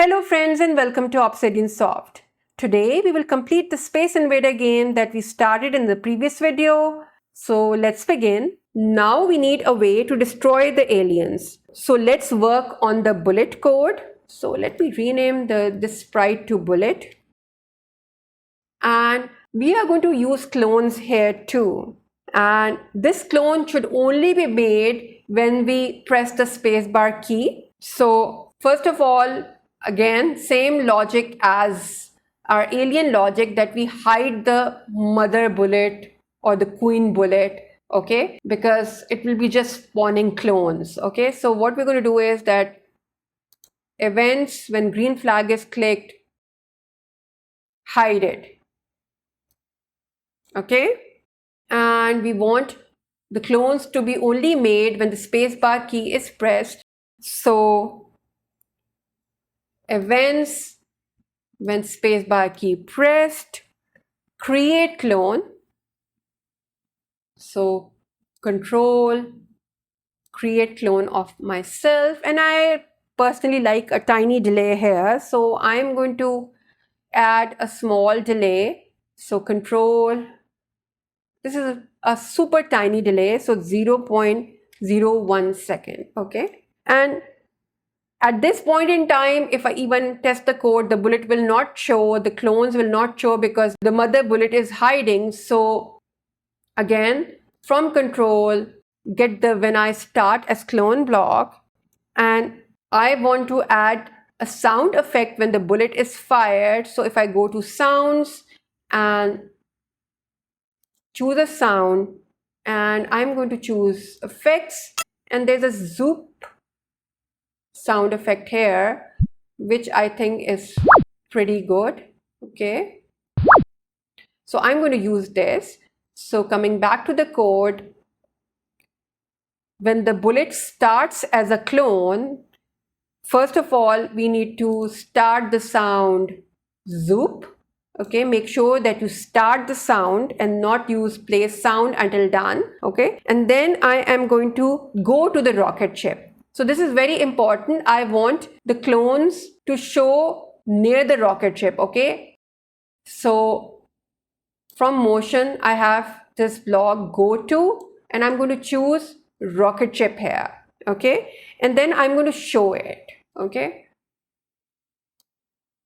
Hello friends and welcome to Obsidian Soft. Today we will complete the Space Invader game that we started in the previous video. So let's begin. Now we need a way to destroy the aliens. So let's work on the bullet code. So let me rename this sprite to bullet. And we are going to use clones here too. And this clone should only be made when we press the spacebar key. So first of all, again, same logic as our alien logic, that we hide the mother bullet or the queen bullet, okay, because it will be just spawning clones. Okay, so what we're going to do is that events, when green flag is clicked, hide it. Okay, and we want the clones to be only made when the spacebar key is pressed. So events, when spacebar key pressed, create clone. So control, create clone of myself, and I personally like a tiny delay here, so I'm going to add a small delay. So control, this is a super tiny delay, so 0.01 second. Okay, and at this point in time, if I even test the code, the bullet will not show, the clones will not show because the mother bullet is hiding. So again, from control, get the when I start as clone block, and I want to add a sound effect when the bullet is fired. So if I go to sounds and choose a sound, and I'm going to choose effects, and there's a zoop sound effect here, which I think is pretty good. Okay, so I'm going to use this. So coming back to the code, when the bullet starts as a clone, first of all, we need to start the sound zoop. Okay, make sure that you start the sound and not use play sound until done. Okay, and then I am going to go to the rocket ship. So this is very important. I want the clones to show near the rocket ship. Okay, so from motion, I have this block go to, and I'm going to choose rocket ship here. Okay, and then I'm going to show it. Okay,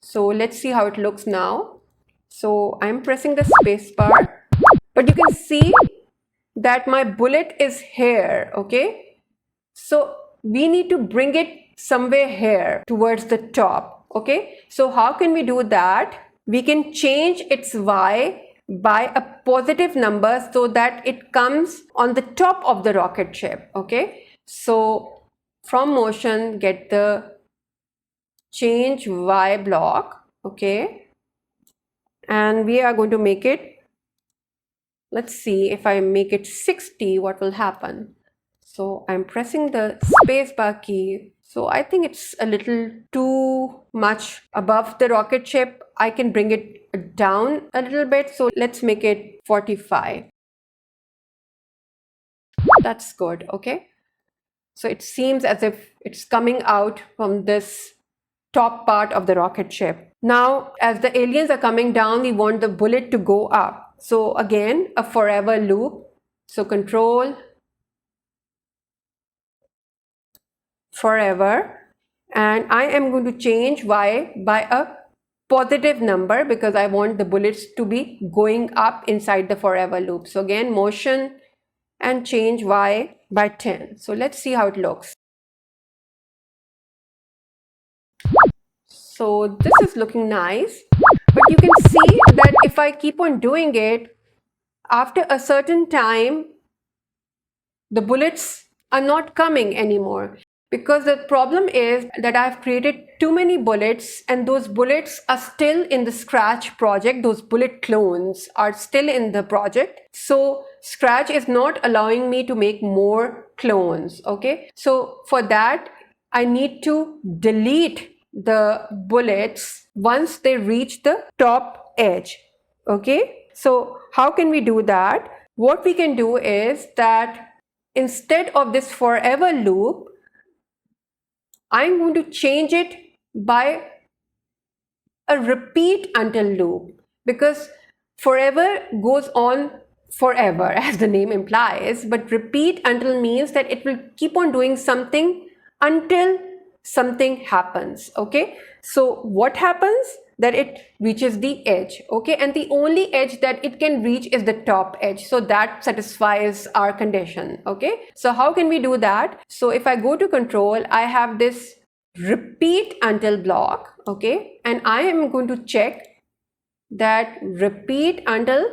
so let's see how it looks now. So I'm pressing the space bar, but you can see that my bullet is here. Okay, so we need to bring it somewhere here towards the top. Okay, so how can we do that? We can change its Y by a positive number so that it comes on the top of the rocket ship. Okay, so from motion, get the change Y block. Okay, and we are going to make it, let's see, if I make it 60, what will happen? So I'm pressing the spacebar key. So I think it's a little too much above the rocket ship. I can bring it down a little bit. So let's make it 45. That's good. Okay, so it seems as if it's coming out from this top part of the rocket ship. Now, as the aliens are coming down, we want the bullet to go up. So again, a forever loop. So control, forever, and I am going to change Y by a positive number because I want the bullets to be going up inside the forever loop. So again, motion and change Y by 10. So let's see how it looks. So this is looking nice, but you can see that if I keep on doing it, after a certain time, the bullets are not coming anymore. Because the problem is that I've created too many bullets, and those bullets are still in the Scratch project. Those bullet clones are still in the project. So Scratch is not allowing me to make more clones. Okay, so for that, I need to delete the bullets once they reach the top edge. Okay, so how can we do that? What we can do is that instead of this forever loop, I'm going to change it by a repeat until loop, because forever goes on forever, as the name implies, but repeat until means that it will keep on doing something until something happens. Okay, so what happens? That it reaches the edge. Okay, and the only edge that it can reach is the top edge, so that satisfies our condition. Okay, so how can we do that? So if I go to control, I have this repeat until block. Okay, and I am going to check that repeat until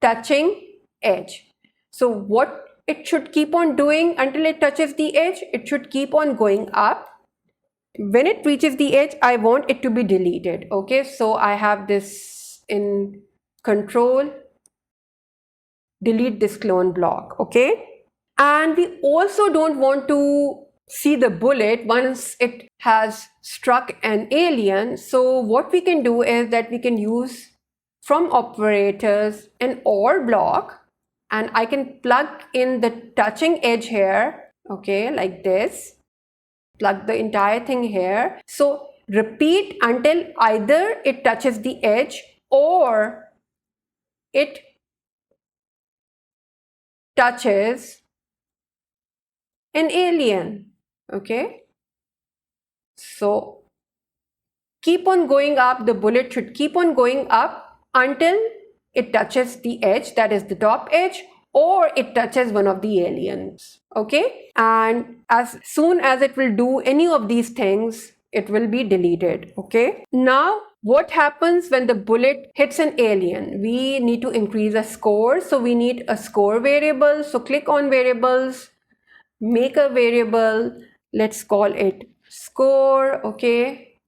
touching edge. So what it should keep on doing until it touches the edge? It should keep on going up. When it reaches the edge, I want it to be deleted. Okay, so I have this in control, delete this clone block. Okay, and we also don't want to see the bullet once it has struck an alien. So what we can do is that we can use from operators an OR block, and I can plug in the touching edge here. Okay, like this, plug the entire thing here. So repeat until either it touches the edge or it touches an alien. Okay, so keep on going up. The bullet should keep on going up until it touches the edge, that is the top edge, or it touches one of the aliens. Okay, and as soon as it will do any of these things, it will be deleted. Okay, now what happens when the bullet hits an alien? We need to increase a score, so we need a score variable. So click on variables, make a variable, let's call it score. Okay,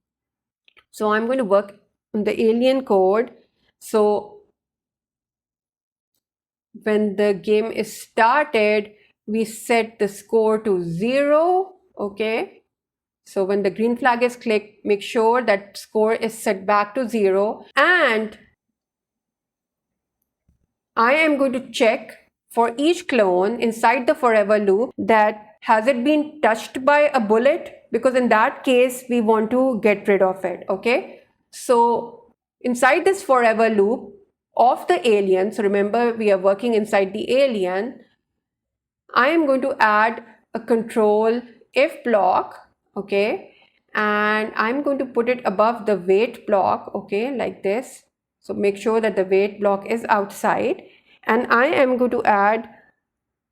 so I'm going to work on the alien code. So when the game is started, we set the score to 0. Okay, so when the green flag is clicked, make sure that score is set back to 0, and I am going to check for each clone inside the forever loop that has it been touched by a bullet, because in that case we want to get rid of it. Okay, so inside this forever loop of the alien, so remember we are working inside the alien, I am going to add a control if block. Okay, and I'm going to put it above the wait block. Okay, like this. So make sure that the wait block is outside, and I am going to add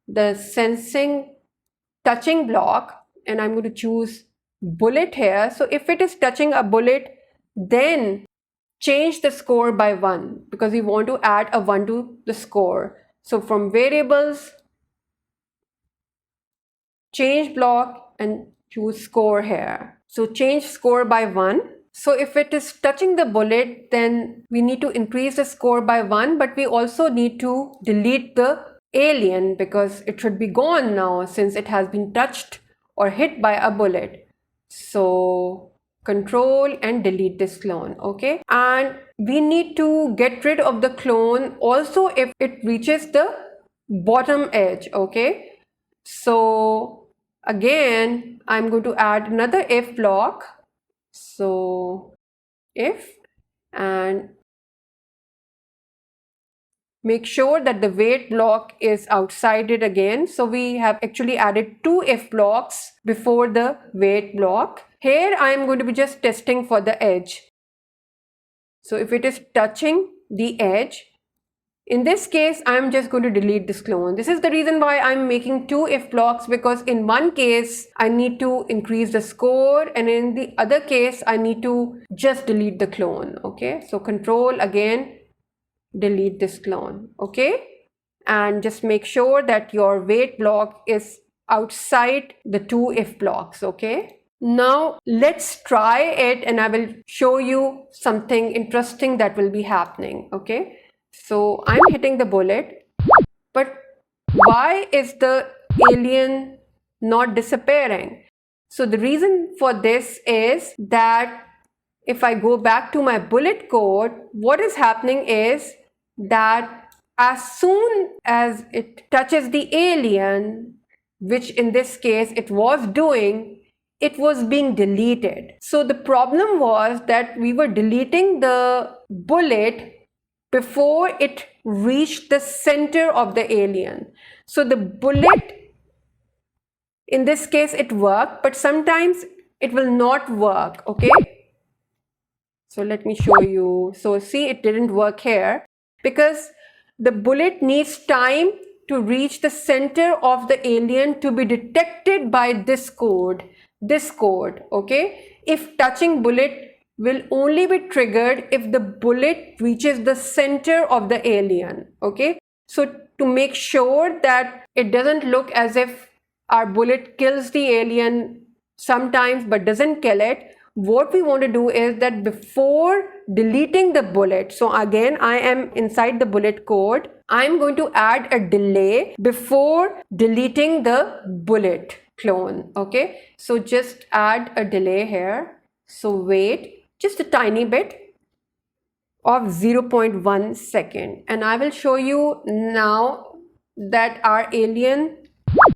the sensing touching block, and I'm going to choose bullet here. So if it is touching a bullet, then change the score by 1, because we want to add a 1 to the score. So from variables, change block and choose score here. So change score by 1. So if it is touching the bullet, then we need to increase the score by 1, but we also need to delete the alien because it should be gone now since it has been touched or hit by a bullet. So control and delete this clone. Okay, and we need to get rid of the clone also if it reaches the bottom edge. Okay, so again I'm going to add another if block. So if, and make sure that the wait block is outside it again. So we have actually added 2 if blocks before the wait block. Here I am going to be just testing for the edge. So if it is touching the edge, in this case I am just going to delete this clone. This is the reason why I'm making 2 if blocks, because in one case I need to increase the score, and in the other case I need to just delete the clone. Okay, so control again, delete this clone. Okay, and just make sure that your wait block is outside the 2 if blocks. Okay, now let's try it and I will show you something interesting that will be happening. Okay, so I'm hitting the bullet, but why is the alien not disappearing? So the reason for this is that if I go back to my bullet code, what is happening is that as soon as it touches the alien, which in this case it was doing, it was being deleted. So the problem was that we were deleting the bullet before it reached the center of the alien. So the bullet, in this case, it worked, but sometimes it will not work, okay? So let me show you. So see, it didn't work here because the bullet needs time to reach the center of the alien to be detected by this code, okay? If touching bullet will only be triggered if the bullet reaches the center of the alien, okay? So to make sure that it doesn't look as if our bullet kills the alien sometimes but doesn't kill it, what we want to do is that before deleting the bullet, so again I am inside the bullet code, I'm going to add a delay before deleting the bullet clone, okay? So just add a delay here. So wait just a tiny bit of 0.1 second, and I will show you now that our alien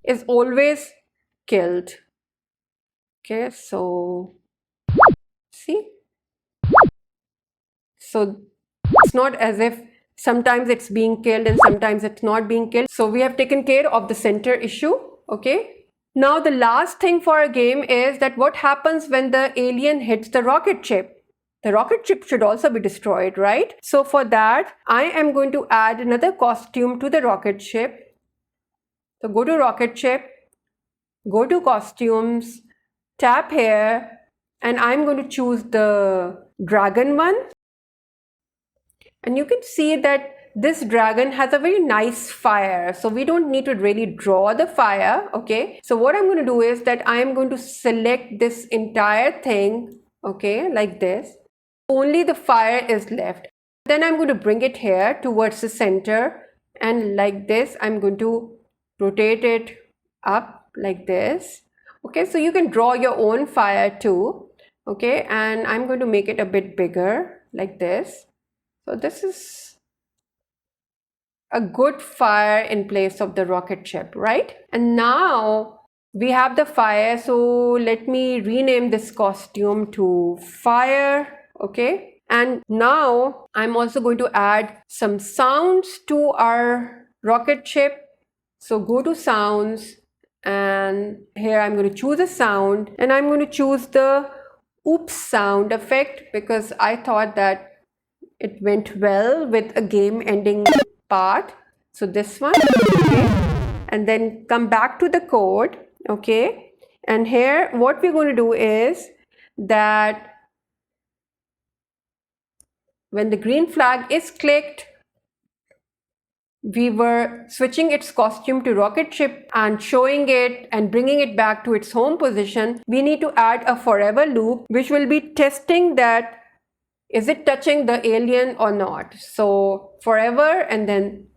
is always killed. Okay, so see, so it's not as if sometimes it's being killed and sometimes it's not being killed. So we have taken care of the center issue, okay? Now the last thing for a game is that what happens when the alien hits the rocket ship? The rocket ship should also be destroyed, right? So for that, I am going to add another costume to the rocket ship. So go to rocket ship, go to costumes, tap here, and I'm going to choose the dragon one. And you can see that this dragon has a very nice fire. So we don't need to really draw the fire, okay? So what I'm going to do is that I am going to select this entire thing, okay, like this. Only the fire is left. Then I'm going to bring it here towards the center, and like this, I'm going to rotate it up like this. Okay, so you can draw your own fire too, okay? And I'm going to make it a bit bigger like this. So this is a good fire in place of the rocket ship, right? And now we have the fire. So let me rename this costume to fire, okay? And now I'm also going to add some sounds to our rocket ship. So go to sounds, and here I'm going to choose a sound, and I'm going to choose the oops sound effect because I thought that it went well with a game ending part. So this one, okay? And then come back to the code, okay? And here what we're going to do is that when the green flag is clicked, we were switching its costume to rocket ship and showing it and bringing it back to its home position. We need to add a forever loop which will be testing that is it touching the alien or not. So forever, and then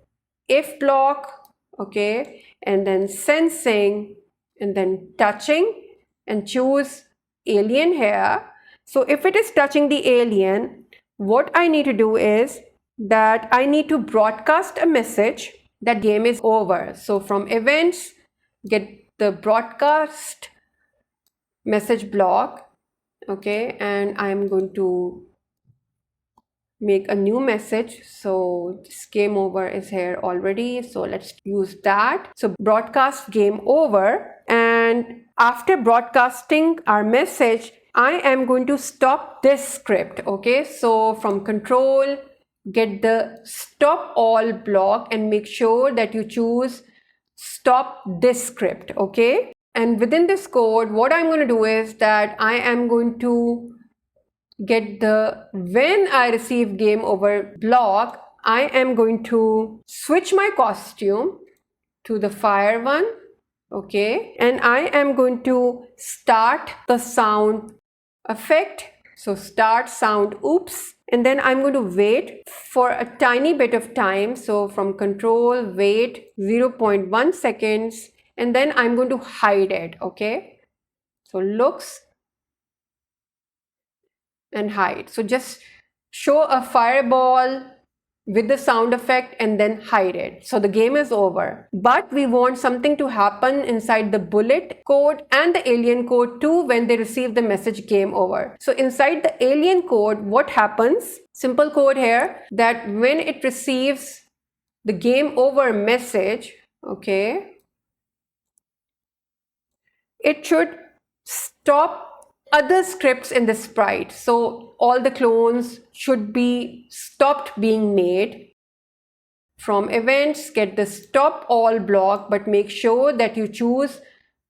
if block, okay, and then sensing, and then touching, and choose alien here. So if it is touching the alien, what I need to do is that I need to broadcast a message that game is over. So from events, get the broadcast message block, okay, and I'm going to make a new message. So this game over is here already, so let's use that. So broadcast game over, and after broadcasting our message, I am going to stop this script, okay? So from control, get the stop all block and make sure that you choose stop this script, okay? And within this code, what I'm going to do is that I am going to get the when I receive game over block, I am going to switch my costume to the fire one, okay? And I am going to start the sound effect. So start sound oops, and then I'm going to wait for a tiny bit of time. So from control, wait 0.1 seconds, and then I'm going to hide it, okay? So looks and hide. So just show a fireball with the sound effect and then hide it. So the game is over. But we want something to happen inside the bullet code and the alien code too when they receive the message game over. So inside the alien code, what happens? Simple code here, that when it receives the game over message, okay, it should stop other scripts in the sprite. So all the clones should be stopped being made. From events, get the stop all block, but make sure that you choose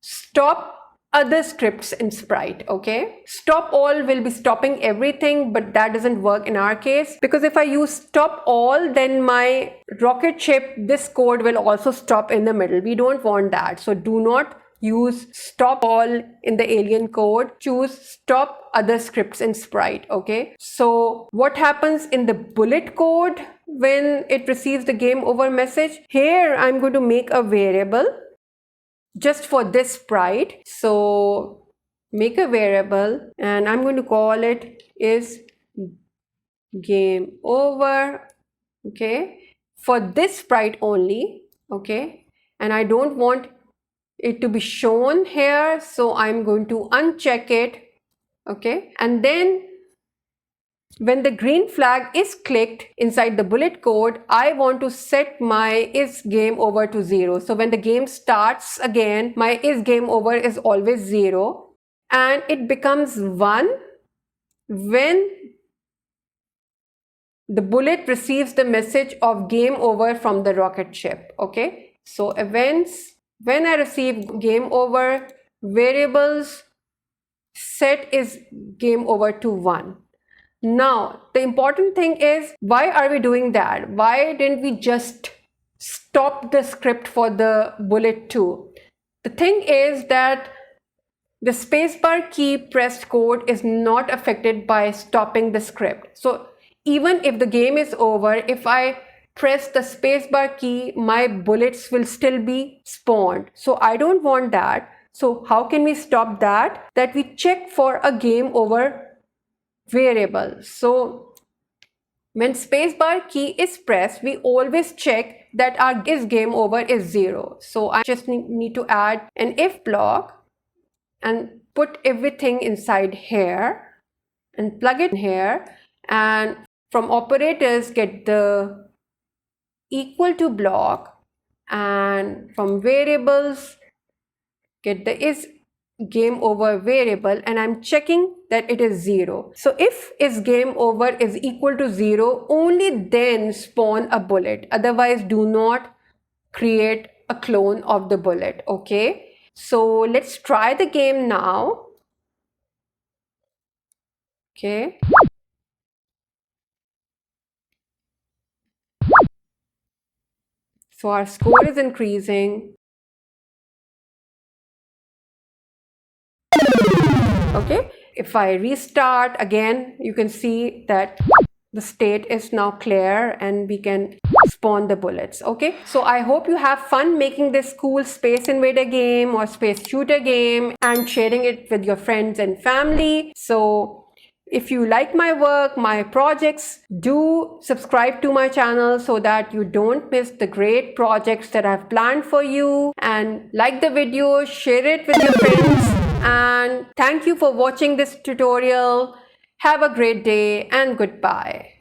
stop other scripts in Sprite, okay? Stop all will be stopping everything, but that doesn't work in our case, because if I use stop all, then my rocket ship, this code will also stop in the middle. We don't want that. So do not use stop all in the alien code. Choose stop other scripts in Sprite, okay? So what happens in the bullet code when it receives the game over message? Here I'm going to make a variable just for this sprite. So make a variable and I'm going to call it is game over, okay, for this sprite only, okay, and I don't want it to be shown here, so I'm going to uncheck it, okay, and then when the green flag is clicked inside the bullet code, I want to set my is game over to 0. So when the game starts again, my is game over is always 0 and it becomes 1 when the bullet receives the message of game over from the rocket ship, okay? So events, when I receive game over, variables set is game over to 1. Now, the important thing is, why are we doing that? Why didn't we just stop the script for the bullet too? The thing is that the spacebar key pressed code is not affected by stopping the script. So even if the game is over, if I press the spacebar key, my bullets will still be spawned. So I don't want that. So how can we stop that? That we check for a game over variable. So when spacebar key is pressed, we always check that our is game over is 0. So I just need to add an if block and put everything inside here and plug it here, and from operators get the equal to block, and from variables get the is game over variable, and I'm checking that it is 0. So if is game over is equal to 0, only then spawn a bullet. Otherwise, do not create a clone of the bullet, okay? So let's try the game now. Okay. So our score is increasing. Okay, if I restart again, you can see that the state is now clear and we can spawn the bullets. Okay, so I hope you have fun making this cool Space Invader game or space shooter game and sharing it with your friends and family. So if you like my work, my projects, do subscribe to my channel so that you don't miss the great projects that I've planned for you, and like the video, share it with your friends, and thank you for watching this tutorial. Have a great day and goodbye.